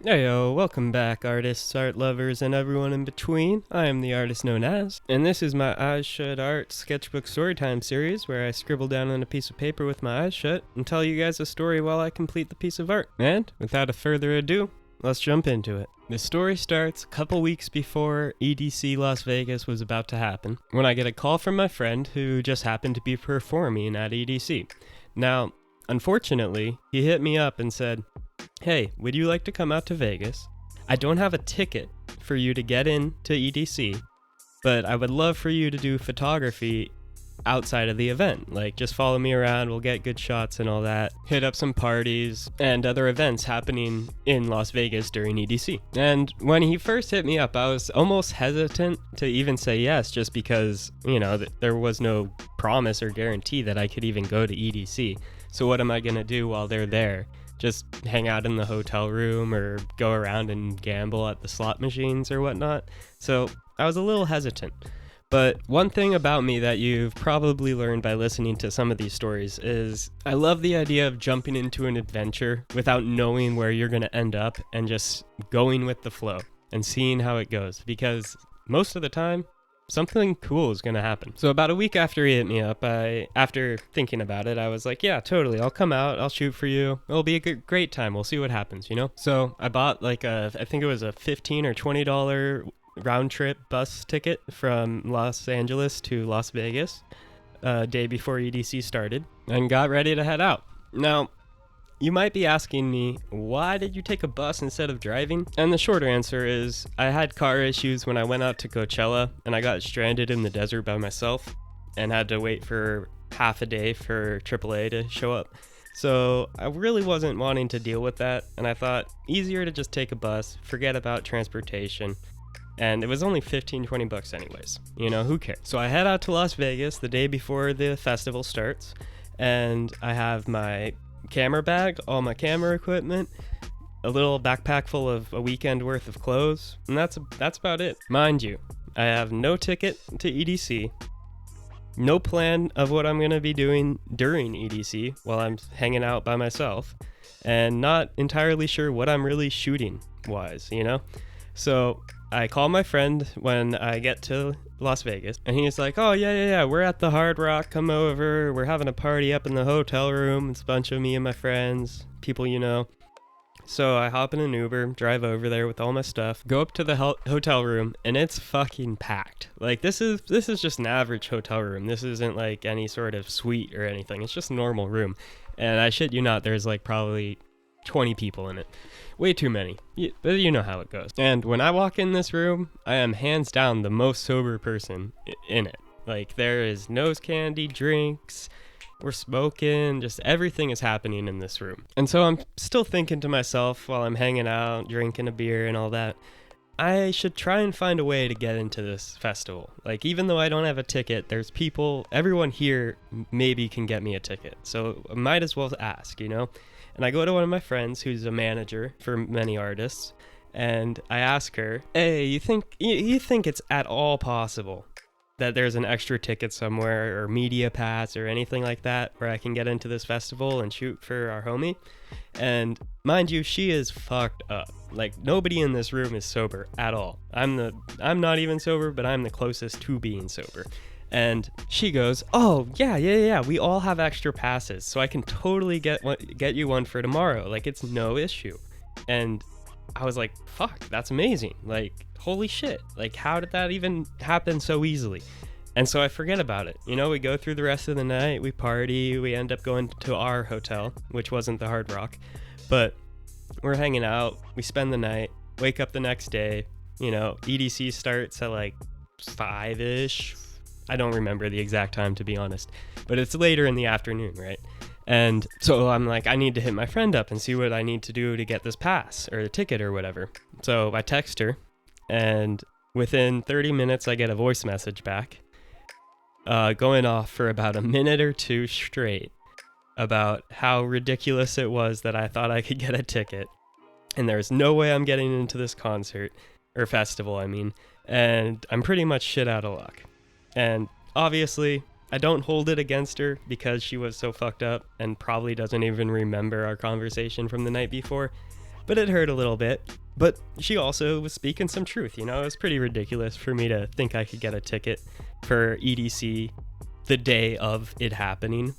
Heyo, welcome back artists, art lovers, and everyone in between. I am the artist known as, and this is my Eyes Shut Art Sketchbook Storytime series where I scribble down on a piece of paper with my eyes shut and tell you guys a story while I complete the piece of art. And, without a further ado, let's jump into it. The story starts a couple weeks before EDC Las Vegas was about to happen, when I get a call from my friend who just happened to be performing at EDC. Now, unfortunately, he hit me up and said, "Hey, would you like to come out to Vegas? I don't have a ticket for you to get into EDC, but I would love for you to do photography outside of the event. Like, just follow me around, we'll get good shots and all that. Hit up some parties and other events happening in Las Vegas during EDC." And when he first hit me up, I was almost hesitant to even say yes, just because, there was no promise or guarantee that I could even go to EDC. So what am I gonna do while they're there? Just hang out in the hotel room or go around and gamble at the slot machines or whatnot. So I was a little hesitant. But one thing about me that you've probably learned by listening to some of these stories is I love the idea of jumping into an adventure without knowing where you're going to end up and just going with the flow and seeing how it goes, because most of the time, something cool is going to happen. So about a week after he hit me up, after thinking about it, I was like, yeah, totally. I'll come out. I'll shoot for you. It'll be a great time. We'll see what happens, So I bought I think it was a $15 or $20 round trip bus ticket from Los Angeles to Las Vegas, day before EDC started, and got ready to head out. Now, you might be asking me, why did you take a bus instead of driving? And the short answer is, I had car issues when I went out to Coachella, and I got stranded in the desert by myself, and had to wait for half a day for AAA to show up. So I really wasn't wanting to deal with that, and I thought, easier to just take a bus, forget about transportation. And it was only $15-20 anyways. Who cares? So I head out to Las Vegas the day before the festival starts, and I have my camera bag, all my camera equipment, a little backpack full of a weekend worth of clothes, and that's about it. Mind you, I have no ticket to EDC, no plan of what I'm going to be doing during EDC while I'm hanging out by myself, and not entirely sure what I'm really shooting wise, So I call my friend when I get to Las Vegas, and he's like, "Oh, yeah, we're at the Hard Rock, come over, we're having a party up in the hotel room, it's a bunch of me and my friends, people So I hop in an Uber, drive over there with all my stuff, go up to the hotel room, and it's fucking packed. Like, this is just an average hotel room. This isn't like any sort of suite or anything, it's just a normal room. And I shit you not, there's like probably 20 people in it. Way too many, but you know how it goes. And when I walk in this room, I am hands down the most sober person in it. Like, there is nose candy, drinks, we're smoking, just everything is happening in this room. And so I'm still thinking to myself while I'm hanging out, drinking a beer and all that, I should try and find a way to get into this festival. Like, even though I don't have a ticket, there's people, everyone here maybe can get me a ticket. So I might as well ask, And I go to one of my friends who's a manager for many artists, and I ask her, "Hey, you think it's at all possible that there's an extra ticket somewhere or media pass or anything like that where I can get into this festival and shoot for our homie?" And mind you, she is fucked up. Like, nobody in this room is sober at all. I'm not even sober, but I'm the closest to being sober. And she goes, "Oh, yeah, we all have extra passes, so I can totally get you one for tomorrow. Like, it's no issue." And I was like, fuck, that's amazing. Like, holy shit. Like, how did that even happen so easily? And so I forget about it. We go through the rest of the night, we party, we end up going to our hotel, which wasn't the Hard Rock. But we're hanging out, we spend the night, wake up the next day, EDC starts at like 5-ish. I don't remember the exact time, to be honest, but it's later in the afternoon, right? And so I'm like, I need to hit my friend up and see what I need to do to get this pass or the ticket or whatever. So I text her, and within 30 minutes, I get a voice message back, going off for about a minute or two straight about how ridiculous it was that I thought I could get a ticket, and there's no way I'm getting into this concert, or festival, and I'm pretty much shit out of luck. And obviously, I don't hold it against her because she was so fucked up and probably doesn't even remember our conversation from the night before. but it hurt a little bit. But she also was speaking some truth, you know? It was pretty ridiculous for me to think I could get a ticket for EDC the day of it happening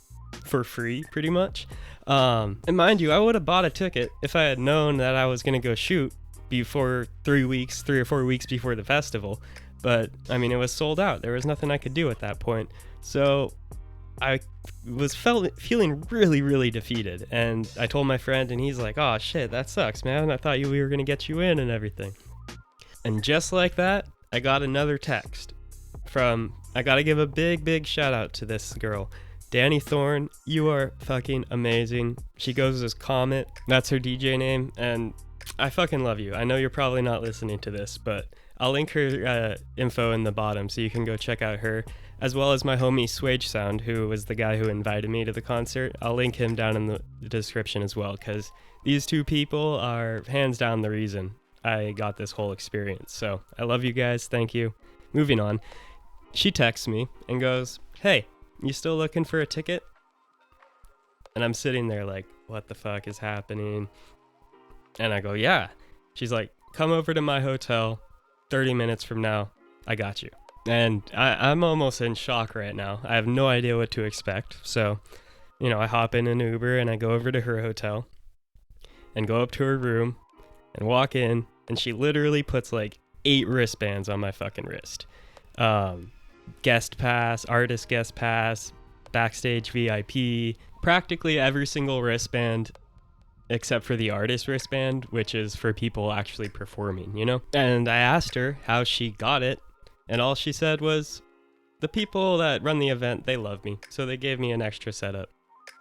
for free, pretty much. And mind you, I would have bought a ticket if I had known that I was going to go shoot before 3 or 4 weeks before the festival. But, I mean, it was sold out. There was nothing I could do at that point. So I was feeling really, really defeated. And I told my friend, and he's like, "Oh, shit, that sucks, man. I thought we were going to get you in and everything." And just like that, I got another text from, I got to give a big, big shout out to this girl. Danny Thorne, you are fucking amazing. She goes as Comet. That's her DJ name. And I fucking love you. I know you're probably not listening to this, but I'll link her info in the bottom so you can go check out her, as well as my homie Swage Sound, who was the guy who invited me to the concert. I'll link him down in the description as well, because these two people are hands down the reason I got this whole experience. So I love you guys. Thank you. Moving on. She texts me and goes, "Hey, you still looking for a ticket?" And I'm sitting there like, what the fuck is happening? And I go, "Yeah." She's like, "Come over to my hotel 30 minutes from now. I got you." And I'm almost in shock right now. I have no idea what to expect. So, you know, I hop in an Uber and I go over to her hotel and go up to her room and walk in. And she literally puts like 8 wristbands on my fucking wrist. Guest pass, artist guest pass, backstage VIP, practically every single wristband except for the artist wristband, which is for people actually performing, you know? And I asked her how she got it, and all she said was, "The people that run the event, they love me, so they gave me an extra setup."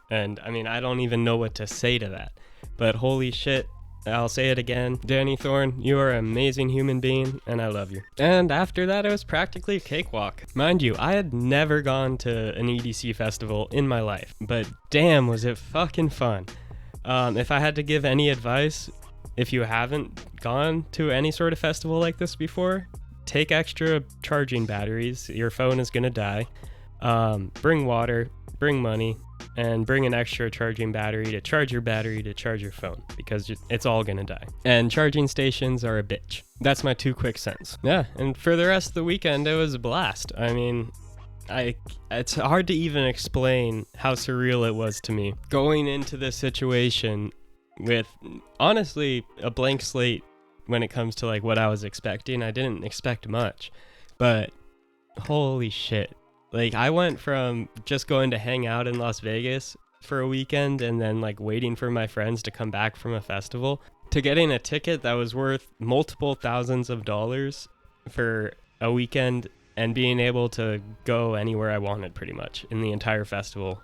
And I mean, I don't even know what to say to that, but holy shit, I'll say it again. Danny Thorne, you are an amazing human being, and I love you. And after that, it was practically a cakewalk. Mind you, I had never gone to an EDC festival in my life, but damn, was it fucking fun. If I had to give any advice, if you haven't gone to any sort of festival like this before, take extra charging batteries. Your phone is gonna die. Bring water, bring money, and bring an extra charging battery to charge your phone, because it's all gonna die. And charging stations are a bitch. That's my 2 quick cents. Yeah, and for the rest of the weekend, it was a blast. I mean, it's hard to even explain how surreal it was to me going into this situation with honestly a blank slate when it comes to like what I was expecting. I didn't expect much, but holy shit. Like, I went from just going to hang out in Las Vegas for a weekend and then like waiting for my friends to come back from a festival to getting a ticket that was worth multiple thousands of dollars for a weekend and being able to go anywhere I wanted pretty much in the entire festival.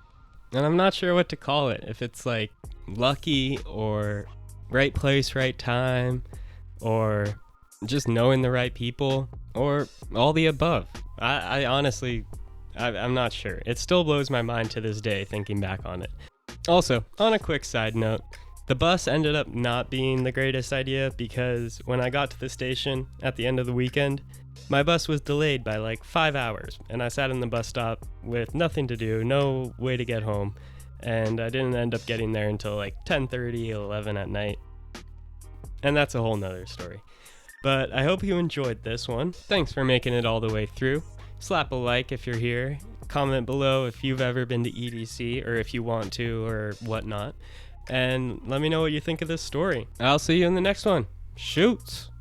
And I'm not sure what to call it, if it's like lucky or right place, right time, or just knowing the right people, or all the above. I honestly, I'm not sure. It still blows my mind to this day thinking back on it. Also, on a quick side note, the bus ended up not being the greatest idea, because when I got to the station at the end of the weekend, my bus was delayed by like 5 hours, and I sat in the bus stop with nothing to do, no way to get home, and I didn't end up getting there until like 10:30, 11 at night. And that's a whole nother story. But I hope you enjoyed this one. Thanks for making it all the way through. Slap a like if you're here. Comment below if you've ever been to EDC, or if you want to, or whatnot. And let me know what you think of this story. I'll see you in the next one. Shoots!